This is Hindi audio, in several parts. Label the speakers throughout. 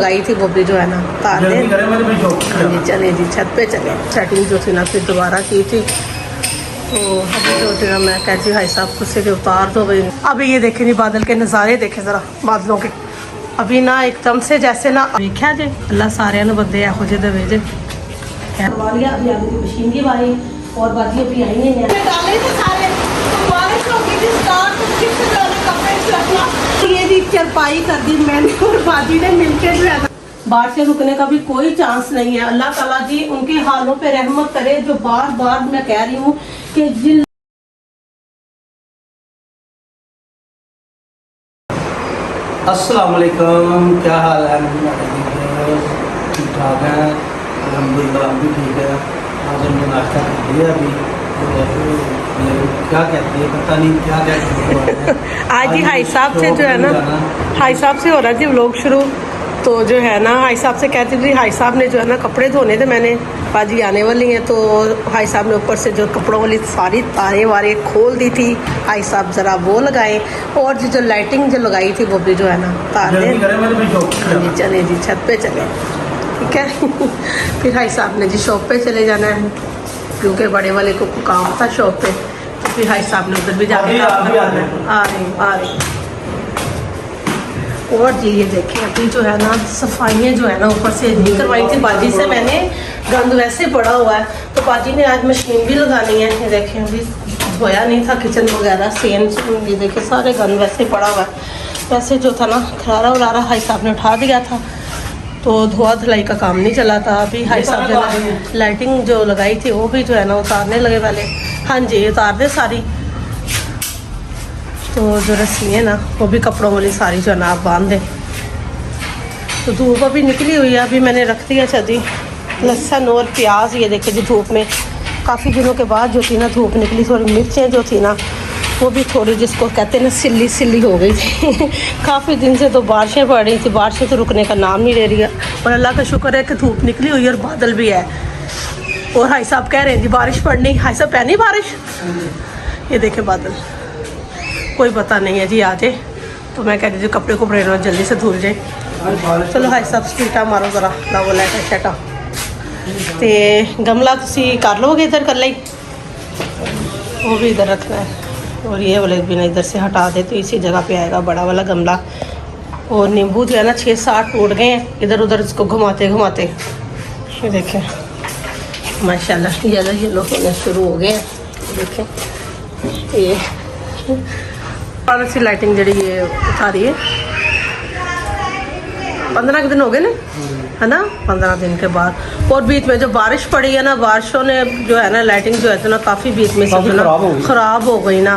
Speaker 1: लगाई थी वो भी जो है ना तार ने। जी चले जी छत पे चले। सेटिंग जो थी ना फिर दोबारा की थी तो अभी जो थी ना मैं कहती भाई साहब खुद से उतार दो भाई। अभी ये देखे नहीं बादल के नज़ारे देखे ज़रा बादलों के। अभी ना एकदम से जैसे ना देखा जे अल्लाह सारे बंदे एहो जे देवे जे मशीन की बारी और बाकी अभी आई नहीं है ये भी चरपाई कर दी मैंने और बाजी ने मिलकर जो है बाढ़ से रुकने का भी कोई चांस नहीं है। अल्लाह ताला जी उनके हालों पे रहमत करे जो बार बार मैं कह रही हूँ कि जिन
Speaker 2: अस्सलाम वालेकुम, क्या हाल है? ठीक ठाक है अल्हम्दुलिल्लाह, हम भी ठीक है। आज हमने नाश्ता कर लिया अभी क्या कहते हैं पता नहीं क्या कहते हैं।
Speaker 1: आज ही हाई साहब से जो है ना हाई साहब से हो रहा थी व्लॉग शुरू तो जो है ना हाई साहब से कहती थी हाई साहब ने जो है ना कपड़े धोने थे मैंने बाजी आने वाली हैं तो हाई साहब ने ऊपर से जो कपड़ों वाली सारी तारें वारें खोल दी थी। हाई साहब ज़रा वो लगाए और जो लाइटिंग जो लगाई थी वो भी जो है ना तार ने। जी चले जी छत पे चले ठीक है। फिर हाई साहब ने जी शॉप पे चले जाना है क्योंकि बड़े वाले को काम था शॉप पे तो फिर हाई साहब ने उधर भी जाके काम करवाना है। आ रही और जी ये देखिए अभी जो है ना सफाइयाँ जो है ना ऊपर से नहीं करवाई थी बाजी से मैंने। गंद वैसे पड़ा हुआ है तो बाजी ने आज मशीन भी लगानी है। ये देखें अभी धोया नहीं था किचन वगैरह सेन ये देखिए सारे गंद वैसे पड़ा हुआ है। वैसे जो था ना खरारा उरारा हाई साहब ने उठा दिया था तो धोआ धुलाई का काम नहीं चला था। अभी हाई साहब जो है लाइटिंग जो लगाई थी वो भी जो है ना उतारने लगे पहले। हाँ जी उतार दे सारी तो जो रस्सी है ना वो भी कपड़ों वाली सारी जो है ना आप बांध दें। तो धूप अभी निकली हुई है अभी मैंने रख दिया छदी लहसुन और प्याज ये देखिए जी धूप में काफ़ी दिनों के बाद जो थी ना धूप निकली थोड़ी मिर्चें जो थी ना वो भी थोड़ी जिसको कहते हैं ना सिल्ली सिल्ली हो गई थी। काफ़ी दिन से तो बारिशें पड़ रही थी बारिशें तो रुकने का नाम नहीं ले रही है और अल्लाह का शुक्र है कि धूप निकली हुई है और बादल भी है। और हाई साहब कह रहे हैं जी बारिश पड़नी हाई साहब पहनी बारिश ये देखे बादल कोई पता नहीं है जी आ जाए तो मैं कहती थी कपड़े को बड़े जल्दी से धुल जाए। चलो हाई साहब स्पीटा मारो ज़रा लाओ लाइट शटा तो गमला तुसी कर लोगे इधर कर ली वो भी इधर रखना है और ये वाले भी ना इधर से हटा दे तो इसी जगह पे आएगा बड़ा वाला गमला। और नींबू जो है ना 6-7 टूट गए हैं इधर उधर इसको घुमाते घुमाते। ये देखें माशाल्लाह येलो येलो होने शुरू हो गए हैं। देखें ये और सी लाइटिंग जड़ी ये उठा रही है 15 दिन हो गए ना है ना 15 दिन के बाद। और बीच में जो बारिश पड़ी है ना बारिशों ने जो है ना लाइटिंग जो है तो ना काफ़ी बीच में से ख़राब हो गई ना।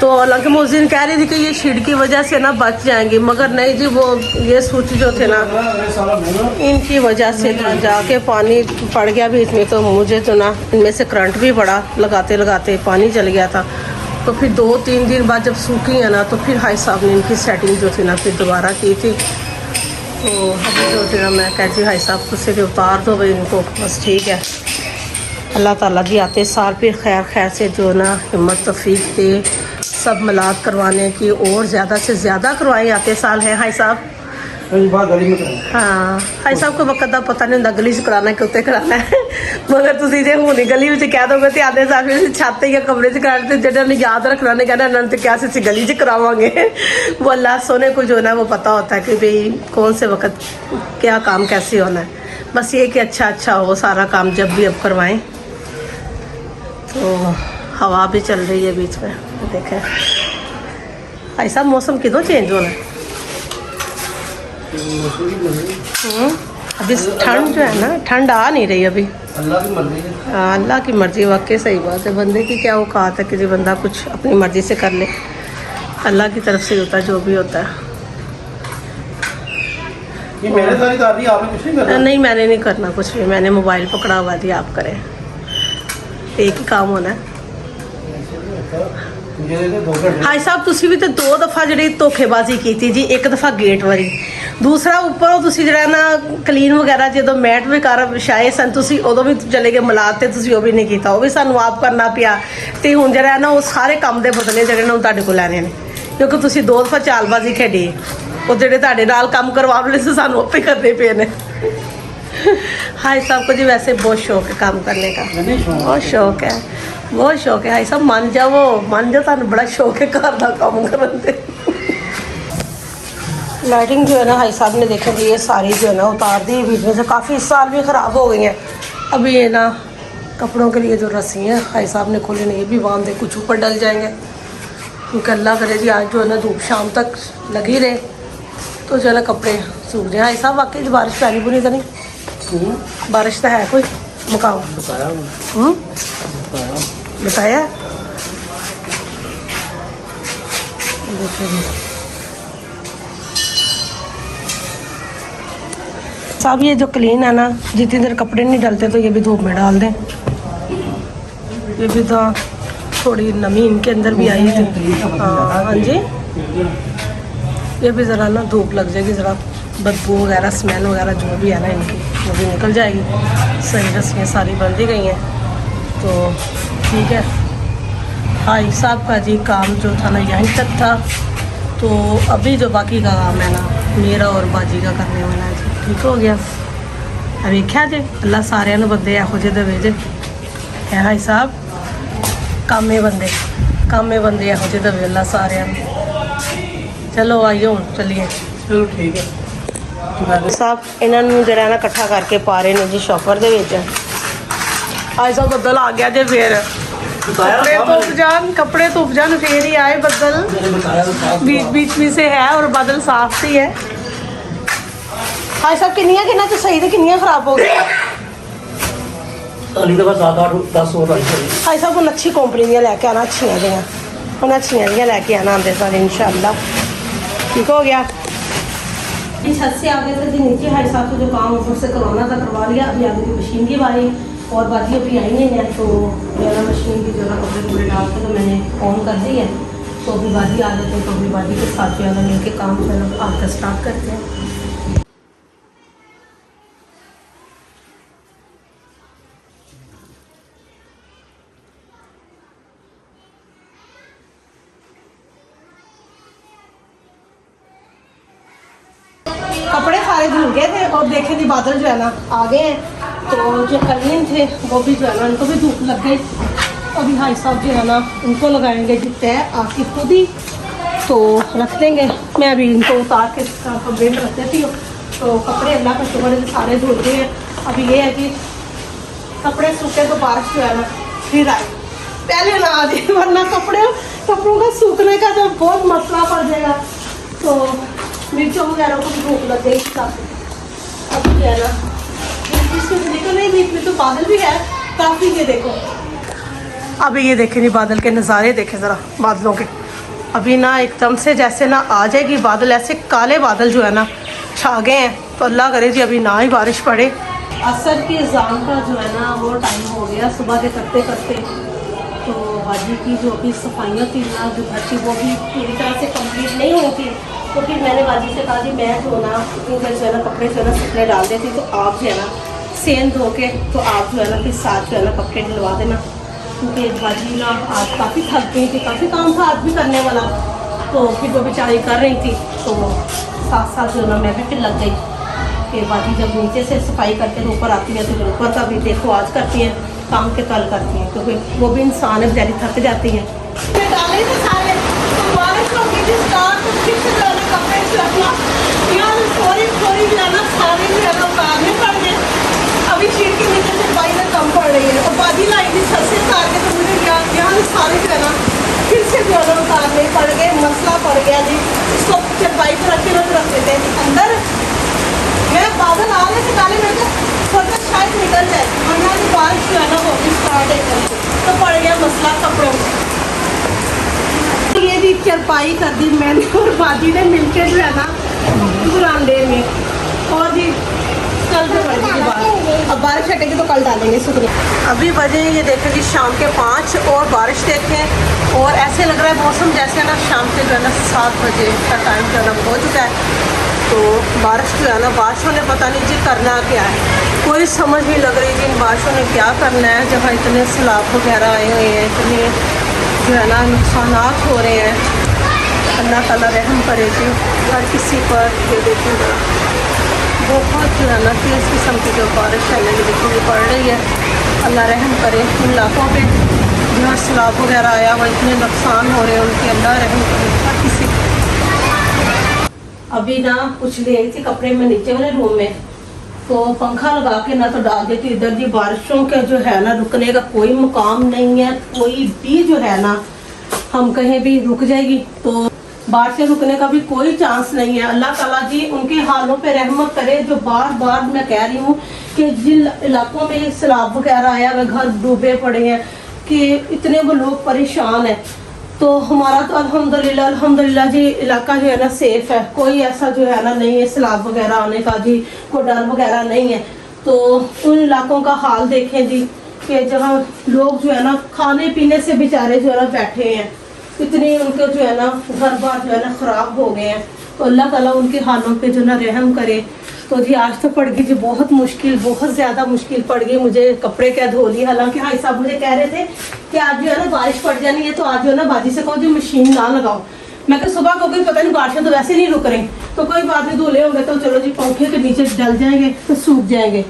Speaker 1: तो हालांकि मैं उस दिन कह रही थी कि ये शीट की वजह से ना बच जाएंगी मगर नहीं जी वो ये स्विच जो थे ना इनकी वजह से जाके पानी पड़ गया बीच में तो मुझे तो ना इनमें से करंट भी पड़ा लगाते लगाते पानी चल गया था। तो फिर 2-3 दिन बाद जब सूखी है ना तो फिर हाई साहब ने इनकी सेटिंग जो थी ना फिर दोबारा की थी। तो अभी जो थी ना मैं कहती हाई साहब खुद से उतार दो भाई इनको बस ठीक है। अल्लाह ताला जी आते साल फिर खैर खैर से जो ना हिम्मत तौफीक दे सब मिलाद करवाने की और ज़्यादा से ज़्यादा करवाए आते साल है हाई साहब। हाँ हाई साहब को वक्त का पता नहीं होंगे गली च कराना कि उत्ते कराना है मगर तुम जो हूँ गली में कह दोगे तो आधे साल छत या कमरे च करा तो जो याद रखना ने कहना इन्होंने तो क्या से गली च करावांगे। वो अल्लाह सोने को जो है ना वो पता होता है कि भाई कौन से वक्त क्या काम कैसे होना है। बस ये कि अच्छा हो सारा काम जब भी अब करवाएं। तो हवा भी चल रही है बीच में देखें भाई साहब मौसम कितों चेंज होना है। अभी ठंड जो है ना ठंड आ नहीं रही अभी अल्लाह की मर्जी वाकई सही बात है। बंदे की क्या औकात है कि जी बंदा कुछ अपनी मर्जी से कर ले अल्लाह की तरफ से होता है जो भी होता है।
Speaker 2: ये मैंने सारी कर दी आपने कुछ नहीं करना?
Speaker 1: नहीं मैंने नहीं करना कुछ भी मैंने मोबाइल पकड़ा हुआ थी आप करें एक ही काम होना है। हाई साहब तुसी भी तो 2 दफ़ा जी धोखेबाजी की थी जी। एक दफ़ा गेट वाली दूसरा उपर तुसी जरा ना क्लीन वगैरह जो मैट वगैरह विछाए सन तुसी उदों भी चले गए मिलाद ते तुसी वो भी नहीं किया वो भी सानू आप करना पिया। तो हुण जरा ना वो सारे काम के बदले जड़े ना तुहाडे कोल लैने ने क्योंकि तुसी 2 दफ़ा चालबाजी खेडी ਉਹ ਜਿਹੜੇ ਤੁਹਾਡੇ ਨਾਲ ਕੰਮ ਕਰਵਾਉਣ ਵਾਲੇ ਸੀ ਸਾਨੂੰ ਆਪੇ करने पे ने हाय साहब को जी वैसे बहुत शौक है काम करने का, बहुत शौक है, बहुत शौक है। हाय साहब मान जाओ थानू बड़ा शौक है घर का काम करने दे। लाइटिंग जो है ना हाई साहब ने देखा कि ये सारी जो है ना उतार दी बीच में से, काफ़ी साल भी ख़राब हो गई हैं। अभी ये ना कपड़ों के लिए जो रस्सी हैं हाई साहब ने खोली नहीं, ये भी बांध दे, कुछ ऊपर डल जाएंगे क्योंकि अल्लाह करे जी आज जो है ना धूप शाम तक लगी रहे तो जो है ना कपड़े सूख जाए। हाई साहब वाकई बारिश पैनी बुनी तो नहीं? बारिश तो है कोई मुकाम बताया देखिए जी साहब, ये जो क्लीन है ना, जितनी देर कपड़े नहीं डलते तो ये भी धूप में डाल दें। ये भी तो थोड़ी नमी इनके अंदर भी आई थी। हाँ जी, ये भी ज़रा ना धूप लग जाएगी, ज़रा बदबू वगैरह स्मेल वगैरह जो भी है ना इनकी वो भी निकल जाएगी। सही रस्सियाँ सारी बंध ही गई हैं तो ठीक है। हाई साहब का जी काम जो था ना यहीं तक था, तो अभी जो बाकी का काम है ना मेरा और बाजी का करने वाला है जी, ठीक हो गया। अब वेख्या जी अल्लाह सारे बंदे एहो जे देवे जे है हाई साहब, कामे बंदे एहो जे देवे अल्लाह सारे। चलो आइयो हुण चलिए।
Speaker 2: चलो ठीक है
Speaker 1: साहब इन्होंने जरा ना इकट्ठा करके पा रहे हैं जी शॉपर दे विच। आज तो बदल आ गया जे फिर कपड़े धुप जान फिर ही आए बदल, बीच में से है और बादल साफ ही है। आज साहब किन्नियां तो सही थे, किन्नियां खराब हो गई?
Speaker 2: अली तो बस 7 8 10 और आई।
Speaker 1: आज साहब हम अच्छी कंपनी दी लैके आना, अच्छियां दियां हम अच्छियां दियां लैके आना आंदे सारे इंशाल्लाह। ठीक हो गया। इस छत से आगे से नीचे हाई साहब को जो काम ऊपर से करवाना था करवा लिया। अभी आगे की मशीन की बारी और बाकी अभी आई नहीं है, तो मेरा मशीन की जगह कपड़े कपड़े डाल के तो मैंने ऑन कर दी है। तो अभी बाजी आ जाते हैं, तो अभी बाजी के साथ जो है मिलकर काम जो है आपका स्टार्ट करते हैं। कपड़े सारे धुल गए थे और देखे थे बादल जो है ना आ गए हैं, तो जो कलीन थे वो भी जो है ना उनको भी धूप लग गई। अभी हाई साहब जो है ना उनको लगाएंगे जी तय आके खुद ही, तो रख देंगे। मैं अभी इनको उतार के कमरे में रख देती हूँ। तो कपड़े अल्लाह का शुक्र है सारे धुल गए हैं। अभी ये है कि कपड़े सूखे तो बारिश जो है ना फिर आए, पहले ना आ जाए, वरना कपड़ों का सूखने का जब बहुत मसला पड़ जाएगा। तो मिर्चों वगैरह को भी धूप लग गई अब जो है ना तो नहीं, बीच में तो बादल भी है काफ़ी। ये देखो अभी ये देखे नहीं बादल के नज़ारे देखे ज़रा बादलों के। अभी ना एकदम से जैसे ना आ जाएगी बादल, ऐसे काले बादल जो है ना छा गए हैं। तो अल्लाह करे जी अभी ना ही बारिश पड़े। असर की अज़ान का जो है ना वो टाइम हो गया सुबह के करते करते। तो बाजी की जो अभी सफाइयाँ थी ना जो घर की वो भी पूरी तरह से कंप्लीट नहीं हुई थी। तो फिर मैंने बाजी से कहा जी मैं जो ना इधर जो है ना कपड़े जो है ना सूखने डाल देती, तो आप जो है ना सेंध धो के तो आप जो है ना फिर साथ जो है ना कपड़े डलवा देना, क्योंकि बाजी ना आज काफ़ी थक गई थी, काफ़ी काम था आज भी करने वाला। तो फिर वो बेचारी कर रही थी, तो साथ साथ जो है ना मैं भी फिर लग गई। फिर बाजी जब नीचे से सफाई करके ऊपर आती है तो फिर ऊपर का भी देखो आज करती हैं, काम के कल करती हैं, तो फिर वो भी इंसान है बेचारी थक जाती है। डाले थे सारे बारिश होगी थी स्टार्ट, तो फिर से जो है ना कपड़े से रखना यार थोड़ी जो है ना सारे जो है ना उतारने पड़ गए। अभी शीट के नीचे से बाई में कम पड़ रही है और बाजी लाई थी छत से उतार के, तो मुझे यहाँ सारे जो है ना फिर से जो है ना उतारने पड़ गए। मसला पड़ गया जी, इसको चरपाई पर रखे तो रख देते हैं अंदर। मेरा बादल आ रहे थे काले, मेरे को सोचा शायद निकल जाए, वरना जो बारिश जो है ना वो भी स्टार्ट है तो पड़ गया मसला कपड़ों का। ये भी चरपाई कर दी मैंने और बाजी ने मिलकर जो है ना बुरांडे में। और जी कल से बजेगी बारिश, अब बारिश हटेगी तो कल डालेंगे सुबह। अभी बजे ये देखें जी शाम के 5 और बारिश देखें और ऐसे लग रहा है मौसम जैसे ना शाम के जो है ना 7 बजे का टाइम जो है ना हो चुका है। तो बारिश जो है ना बारिशों ने पता नहीं जी करना क्या है, कोई समझ नहीं लग रही जी इन बारिशों ने क्या करना है। जहाँ इतने सैलाब वगैरह आए हुए हैं, इतने जो है ना नुकसानात हो रहे हैं, अल्लाह ताला रहम करे जी। हर किसी पर ये देखिए ज़रा बहुत जो है ना तेज़ किस्म की जो बारिश है ये देखिए ये पड़ रही है। अल्लाह रहम करे उन इलाकों पे जहाँ सैलाब वगैरह आया हुआ, इतने नुकसान हो रहे हैं उनके, अल्लाह रहम करे हर किसी। अभी ना कुछ ले आई थी कपड़े में नीचे वाले रूम में, तो पंखा लगा के ना तो डाल देती इधर। जी बारिशों के जो है ना रुकने का कोई मुकाम नहीं है, कोई भी जो है ना हम कहीं भी रुक जाएगी तो बाढ़ से रुकने का भी कोई चांस नहीं है। अल्लाह ताला जी उनके हालों पे रहमत करे जो बार बार मैं कह रही हूँ कि जिन इलाकों में सैलाब वगैरह आया हुआ, घर डूबे पड़े हैं कि इतने वो लोग परेशान हैं। तो हमारा तो अल्हम्दुलिल्लाह अल्हम्दुलिल्लाह जी इलाका जो है ना सेफ है, कोई ऐसा जो है ना नहीं है सैलाब वगैरह आने का जी, कोई डर वगैरह नहीं है। तो उन इलाकों का हाल देखें जी कि जहाँ लोग जो है ना खाने पीने से बेचारे जो है ना बैठे हैं, इतनी उनके जो है ना घर बार जो है ना ख़राब हो गए हैं। तो अल्लाह ताला उनके हालों पे जो ना रहम करे। तो जी आज तो पड़ गई जी बहुत मुश्किल, बहुत ज़्यादा मुश्किल पड़ गई मुझे कपड़े क्या धो लिए। हालांकि भाई साहब मुझे कह रहे थे कि आज जो है ना बारिश पड़ जानी है तो आज जो है ना बाजी से कहो जी मशीन ना लगाओ। मैं कहा सुबह को कोई पता नहीं बारिशें तो वैसे नहीं रुक रही, तो कोई बात नहीं धुले होंगे तो चलो जी पंखे के नीचे डल जाएंगे तो सूख जाएंगे।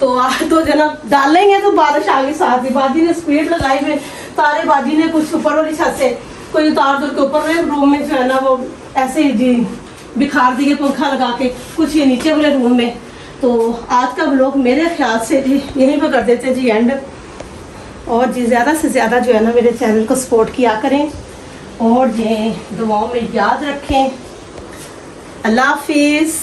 Speaker 1: तो आज तो जो ना डालेंगे तो बारिश आ गई साथ ही। बाजी ने स्पीड लगाई में तारे, बाजी ने कुछ ऊपर वाली छत से कोई उतार दूर के ऊपर में रूम में जो है ना वो ऐसे ही जी बिखार दिए पंखा लगा के, कुछ ये नीचे वाले रूम में। तो आज का व्लॉग मेरे ख्याल से जी यहीं पर कर देते जी एंड। और जी ज़्यादा से ज़्यादा जो है ना मेरे चैनल को सपोर्ट किया करें और ये दुआओं में याद रखें। अल्लाह हाफिज़।